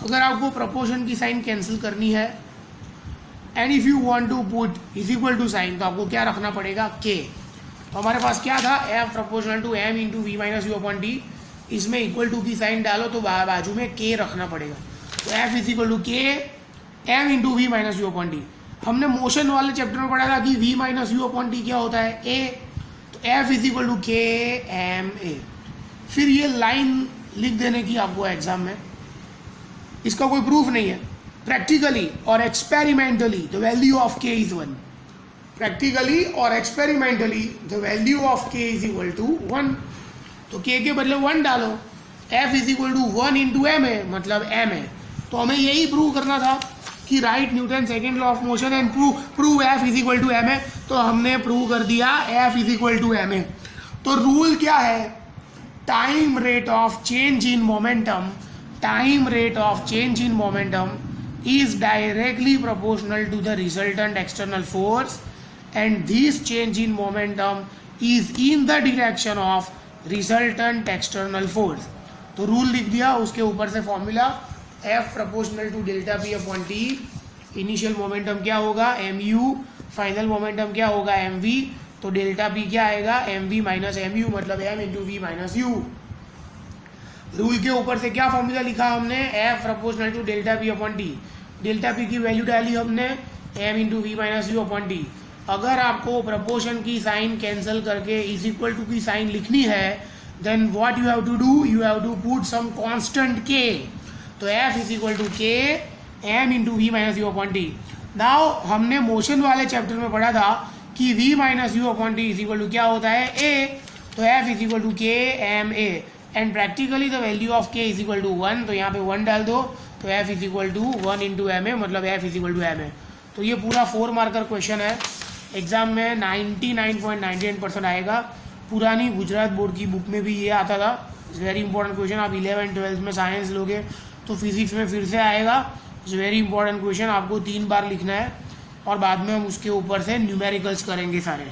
अगर आपको प्रपोर्शन की साइन कैंसिल करनी है and if you want to put is equal to sign, तो आपको क्या रखना पड़ेगा, के। तो हमारे पास क्या था, F proportional to M into V minus U upon T. इसमें इक्वल टू की साइन डालो तो बाजू में के रखना पड़ेगा। तो F is equal to K M into V minus U upon T. हमने मोशन वाले चैप्टर में पढ़ा था कि V minus U upon T क्या होता है, ए। तो F is equal to K M A. फिर ये लाइन लिख देने की आपको एग्जाम में, इसका कोई प्रूफ नहीं है। प्रैक्टिकली और experimentally the value of K is 1। Practically और experimentally the value of K is equal to 1। तो के बदले 1 डालो। F is equal to 1 into M A, मतलब एम है। तो हमें यही प्रूव करना था कि right Newton second law of motion and prove F is equal to M A. तो हमने प्रूव कर दिया F is equal to M A. तो रूल क्या है, time rate of change in momentum, time rate of change in momentum is directly proportional to the resultant external force and this change in momentum is in the direction of resultant external force। तो rule लिख दिया, उसके ऊपर से formula F proportional to delta P upon T. Initial momentum क्या होगा, mu, final momentum क्या होगा, mv। तो डेल्टा पी क्या आएगा, mv माइनस mu, मतलब m into V minus U. Rule के ऊपर से क्या फॉर्मूला लिखा हमने, F proportional to delta P upon T. Delta P की वैल्यू डाली हमने m into V minus U upon T. अगर आपको प्रपोर्शन की साइन कैंसिल करके इज इक्वल टू की साइन लिखनी है, then what you have to do, you have to put some constant k। तो f is equal to k m into V minus U upon T. Now हमने motion वाले chapter में पढ़ा था कि v minus U upon T is equal to क्या होता है, a। तो f is equal to k m a and practically the value of k is equal to 1। तो यहाँ पे 1 डाल दो, तो f is equal to 1 into M A, मतलब f is equal to M A. तो ये पूरा 4 मार्कर क्वेश्चन है, एग्जाम में 99.98% आएगा। पुरानी गुजरात बोर्ड की बुक में भी ये आता था। It's very important question. आप 11th-12th में साइंस लोगे तो फिजिक्स में फिर से आएगा। इट्स वेरी इंपॉर्टेंट क्वेश्चन, आपको 3 बार लिखना है और बाद में हम उसके ऊपर से न्यूमेरिकल्स करेंगे सारे।